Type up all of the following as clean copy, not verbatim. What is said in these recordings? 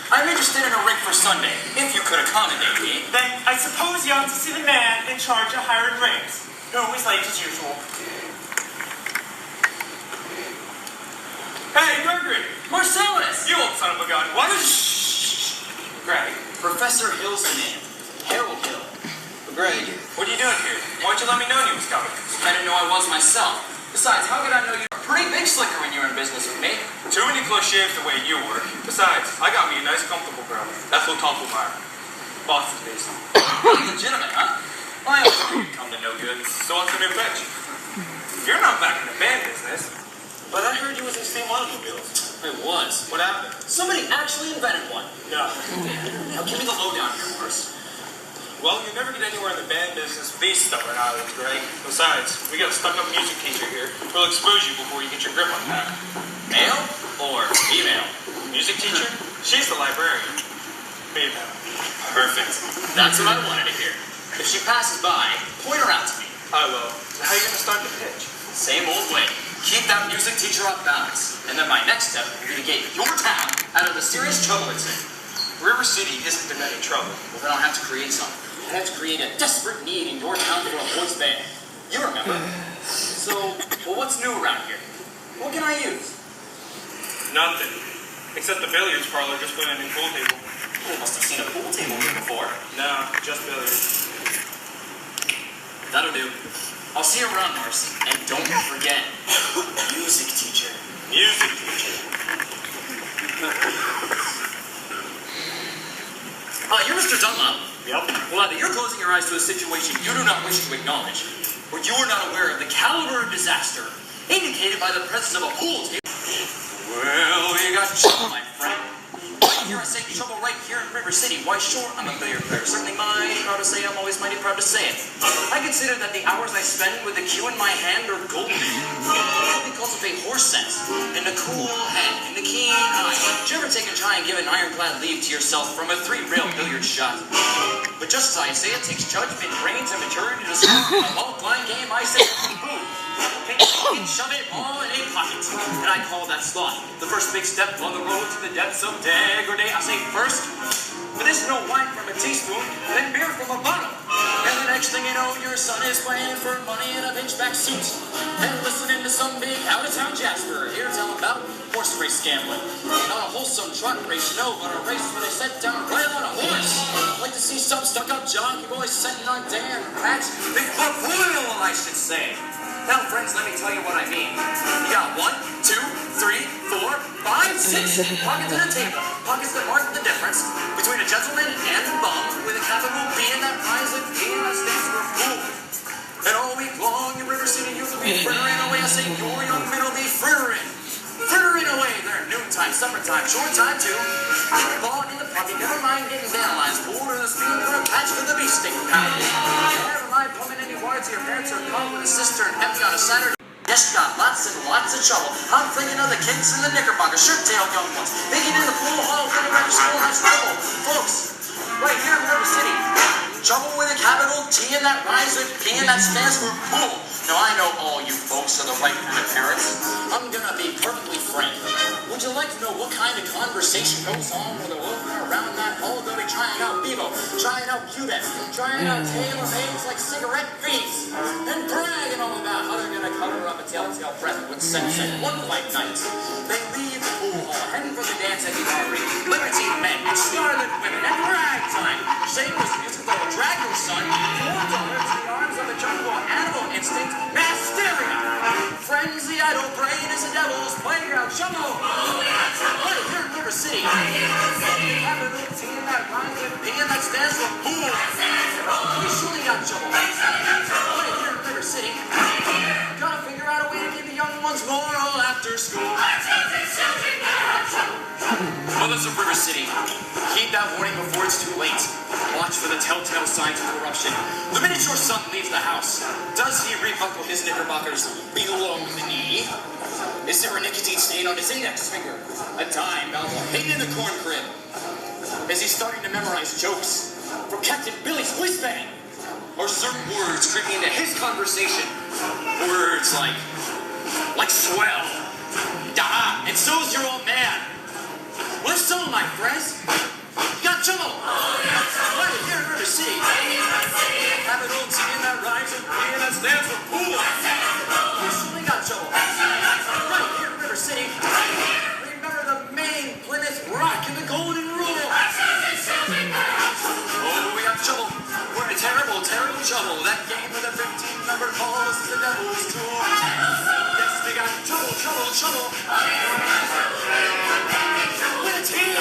I'm interested in a rig for Sunday, if you could accommodate me. Then I suppose you ought to see the man in charge of hiring rigs, who is late as usual. Hey, Gregory! Marcellus! You old son of a gun. What? Shh! Greg, Professor Hill's the name. Hill. Greg, what are you doing here? Why'd you let me know you was coming? I didn't know I was myself. Besides, how could I know you were a pretty big slicker when you were in business with me? Too many close shaves the way you work. Besides, I got me a nice, comfortable girl. That's what Toppelmeyer. Boston's based. Legitimate, huh? I always knew you'd come to no good. So what's the new pitch? You're not back in the band business. But I heard you was in steam automobiles. I was. What happened? Somebody actually invented one. No. Now give me the lowdown here, Morris. Well, you never get anywhere in the band business with these stubborn islands, Greg. Besides, we got a stuck-up music teacher here who'll expose you before you get your grip on that. Male or female? Music teacher? She's the librarian. Female. Perfect. That's what I wanted to hear. If she passes by, point her out to me. I will. How are you going to start the pitch? Same old way. Keep that music teacher off balance. And then my next step will be to get your town out of the serious trouble it's in. River City isn't in any trouble. Well, then I'll have to create something. I have to create a desperate need in your town for a voice band. You remember. So, well, what's new around here? What can I use? Nothing. Except the billiards parlor just put in a new pool table. Oh, must have seen a pool table here before. No, just billiards. That'll do. I'll see you around, Morris. And don't forget, music teacher. Music teacher. You're Mr. Dunlop. Yep. Well, either you're closing your eyes to a situation you do not wish to acknowledge, or you are not aware of the caliber of disaster indicated by the presence of a pool table. Well, you got trouble, my friend. Right here, I say trouble right here in River City. Why, sure, I'm a billiard player. Certainly proud to say I'm always mighty proud to say it. I consider that the hours I spend with the cue in my hand are golden. They cultivate horse sense, and the cool head, and the keen eye. Did you ever take and try and give an ironclad leave to yourself from a 3-rail billiard shot? But just as I say it takes judgment, brains, and maturity to solve a multiplying game, I say, boom. Okay, shove it all in a pocket. And I call that slot. The first big step on the road to the depths of degradation. I say first, but this is no wine from a teaspoon, then beer from a bottle. And the next thing you know, your son is playing for money in a pinchback suit. And listening to some big out-of-town Jasper here tell about horse race gambling. Not a wholesome truck race, no, but a race where they set down right on a horse. Like to see some stuck-up jockey boys sitting on Dan Pat's big buffalo, I should say. Now, friends, let me tell you what I mean. You got 1, 2, 3, 4, 5, 6 pockets at a table. Pockets that mark the difference between a gentleman and a bum with a capital B in that prize and P in that stands for fool. And all week long in River City, you'll be frittering away. I say your young men will be frittering away. They're noontime, summertime, short time too. Bought in the pocket, never mind getting vandalized. Bored of the speed for a patch for the beefsteak pound. Never mind pumping any water to your parents or come with a cistern empty on a Saturday. Yes, got lots and lots of trouble. I'm thinking of the kids in the Knickerbocker, shirt-tailed young ones. Thinking in the pool hall, getting ready to school has trouble. Folks, right here in River City, trouble with a capital T in that rhymes with P and that stands for pool. Now, I know all you folks are the right kind of parents. I'm gonna be perfectly frank. Would you like to know what kind of conversation goes on with a woman around that hall? They'll be trying out Bevo, trying out Cubits, trying out tailor-mades like cigarette feeds, and bragging all about how they're gonna cover up a telltale present with sex at one fight night. They leave the pool hall, heading for the dance at the Armory, liberty men, and scarlet women, and rag time. Shameless music that will drag your son, your daughter, to the arms of the jungle animal instinct, mass hysteria. Friends, the idle brain is a devil's playground. trouble! Right here in River City. Capital T that rhymes with P and that stands for pool. We surely got trouble. Right here in River City. Gotta figure out a way to give the young ones moral after school. Mothers of River City, heed that warning before it's too late. Watch for the telltale signs of corruption. The minute your son leaves the house, does he rebuckle his knickerbockers below the knee? Is there a nicotine stain on his index finger? A dime novel hidden in the corn crib? Is he starting to memorize jokes from Captain Billy's whiz bang? Or certain words creeping into his conversation? Words like swell, da, and so's your old man. Well, if so, my friends, you got trouble. Right here in River City. Have an old team that rhymes with P and that stands for pool. We surely got trouble. Right here in River City. Remember the main Plymouth Rock and the Golden Rule. Oh, we got trouble. We're in terrible, terrible trouble. That game with the 15-number balls is the devil's tool. Yes, we got trouble, trouble, trouble. We're a team.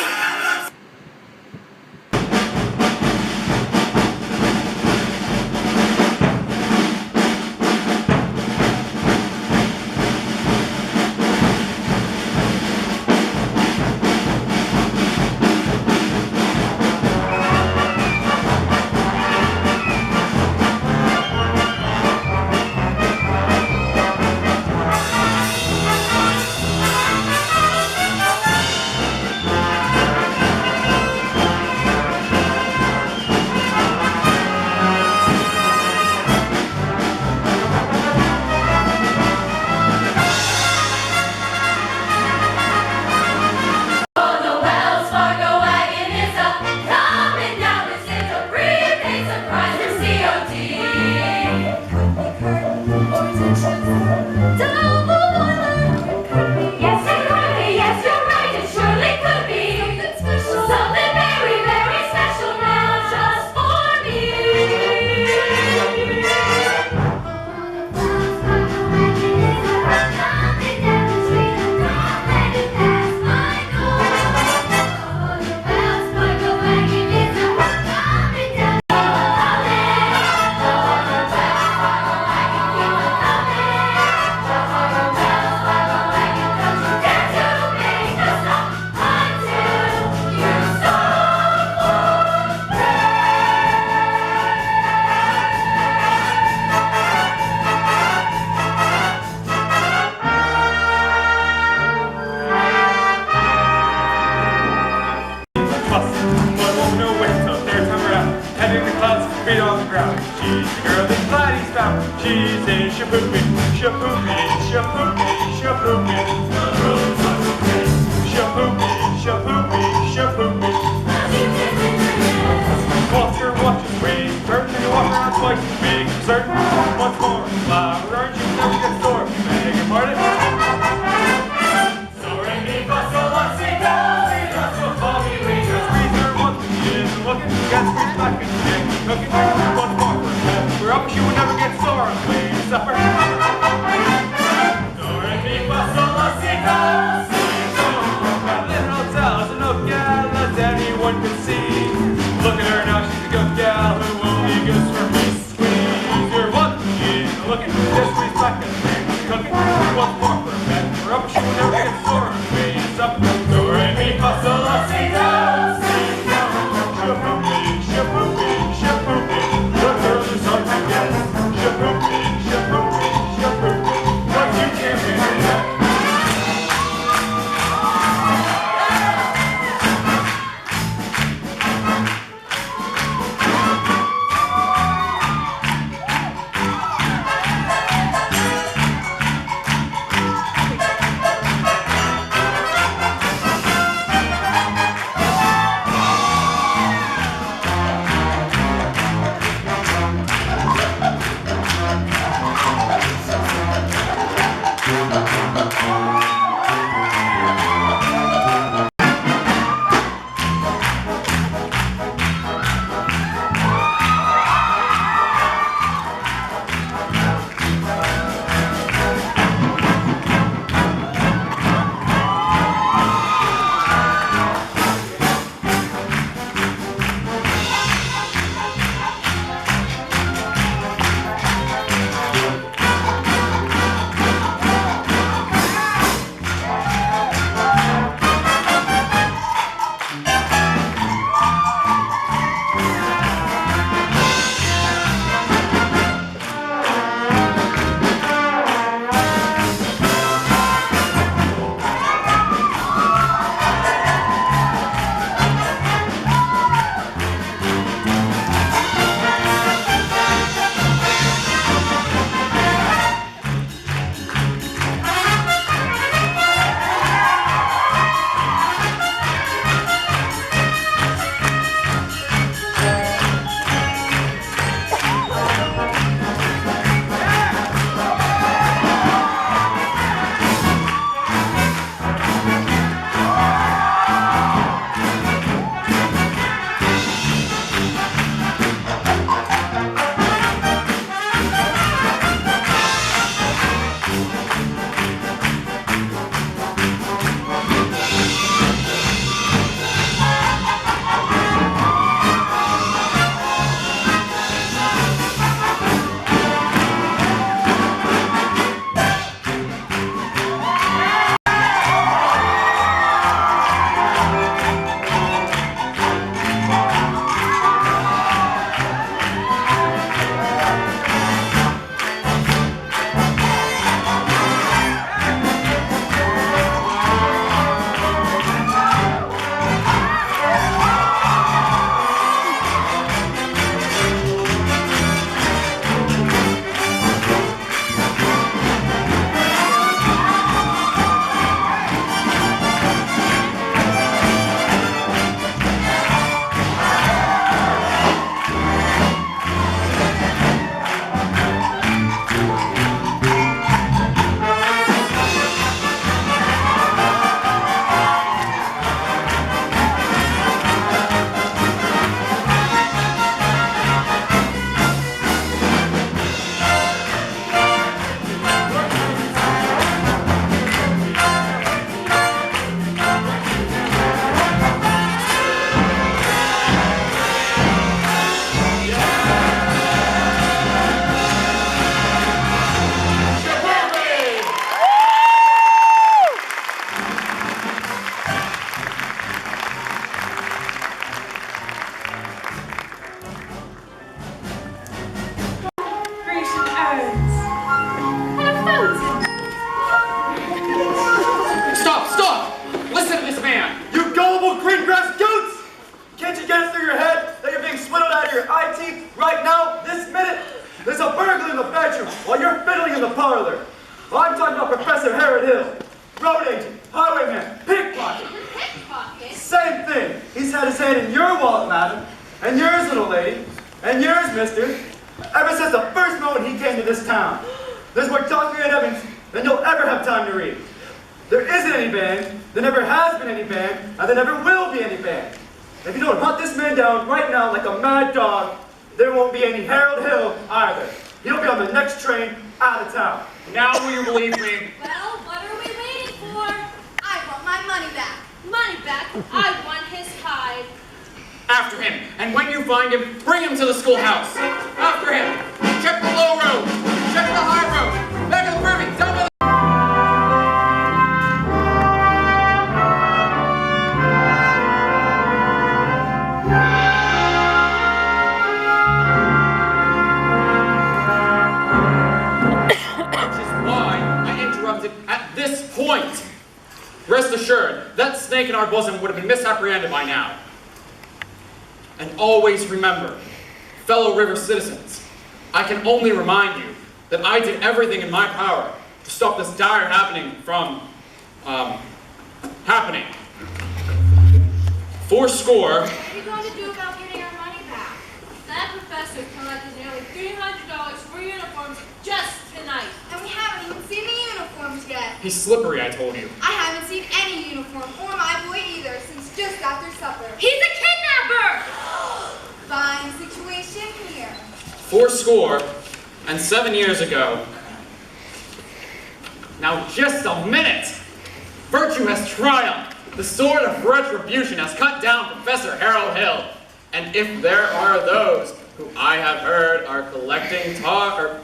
about Professor Harold Hill? Road agent, highwayman, pickpocket. Pickpocket? Same thing. He's had his hand in your wallet, madam, and yours, little lady, and yours, mister, ever since the first moment he came to this town. There's more talking at Evans than you'll ever have time to read. There isn't any band, there never has been any band, and there never will be any band. If you don't hunt this man down right now like a mad dog, there won't be any Harold Hill either. He'll be on the next train out of town. Now will you believe me? Well, what are we waiting for? I want my money back. Money back? I want his hide. After him, and when you find him, bring him to the schoolhouse. After him. Check the low road. Check the high road. Back of the privy. Down to the... Which is why I interrupted at this point. Rest assured, that snake in our bosom would have been misapprehended by now. And always remember, fellow river citizens, I can only remind you that I did everything in my power to stop this dire happening from happening. Fourscore. What are you going to do about getting our money back? That professor collected nearly $300 for uniforms just tonight. And we haven't even seen the uniforms yet. He's slippery, I told you. I haven't seen any uniform, or my boy either, since just after supper. He's a kidnapper! Fine situation here. 77 years ago. Now just a minute! Virtue has triumphed. The sword of retribution has cut down Professor Harold Hill. And if there are those who I have heard are collecting tar, or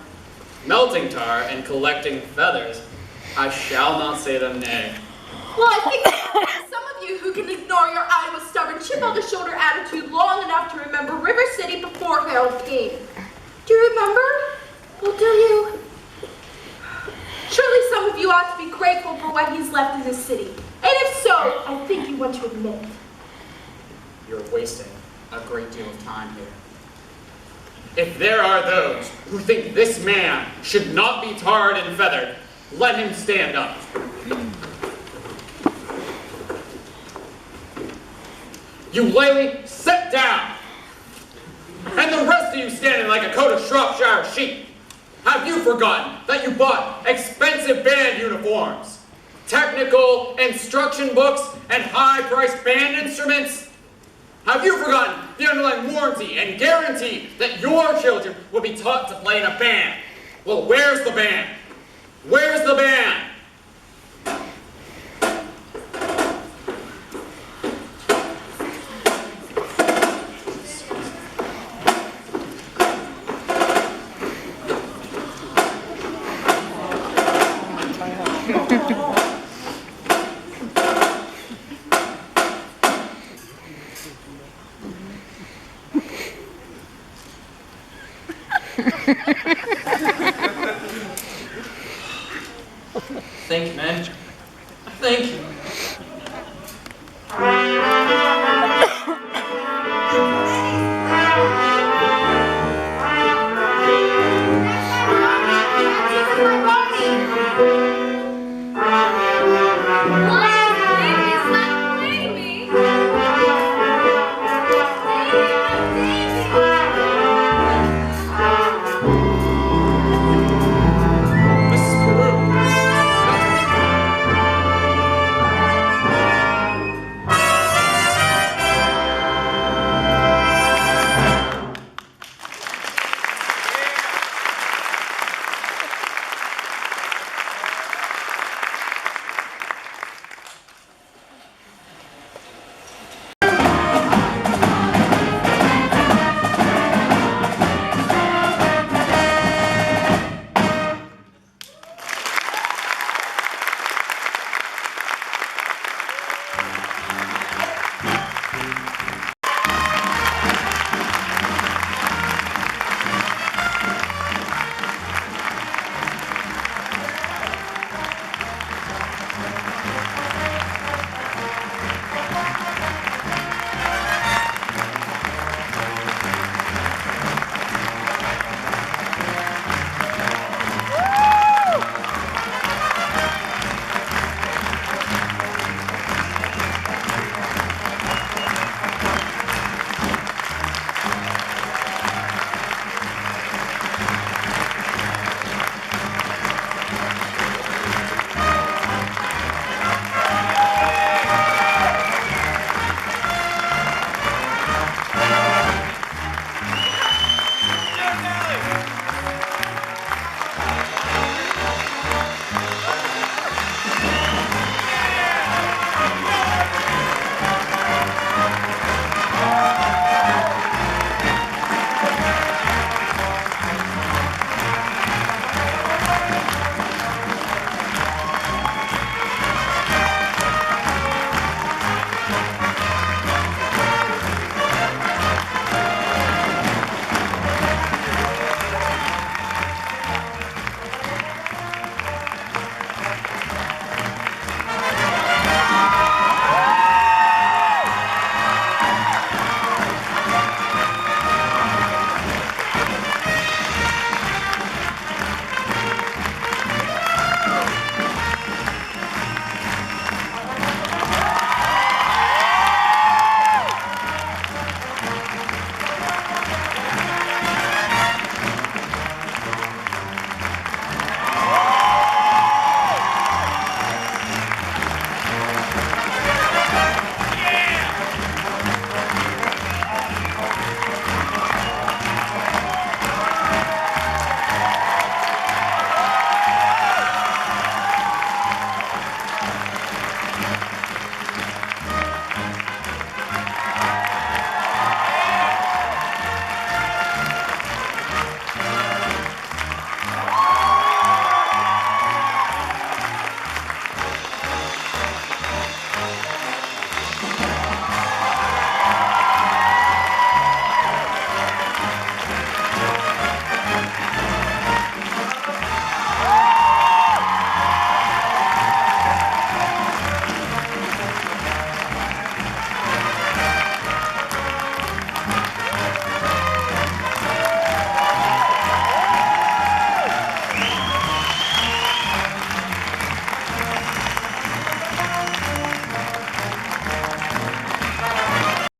melting tar and collecting feathers, I shall not say them nay. Well, I think some of you who can ignore your Iowa stubborn, chip-on-the-shoulder attitude long enough to remember River City before Harold came. Do you remember? Well, do you? Surely some of you ought to be grateful for what he's left in this city. And if so, I think you want to admit it. You're wasting a great deal of time here. If there are those who think this man should not be tarred and feathered, let him stand up. Eulalie, sit down! And the rest of you standing like a coat of Shropshire sheep. Have you forgotten that you bought expensive band uniforms, technical instruction books, and high-priced band instruments? Have you forgotten the underlying warranty and guarantee that your children will be taught to play in a band? Well, where's the band? Where's the band? Thank you, man. Thank you.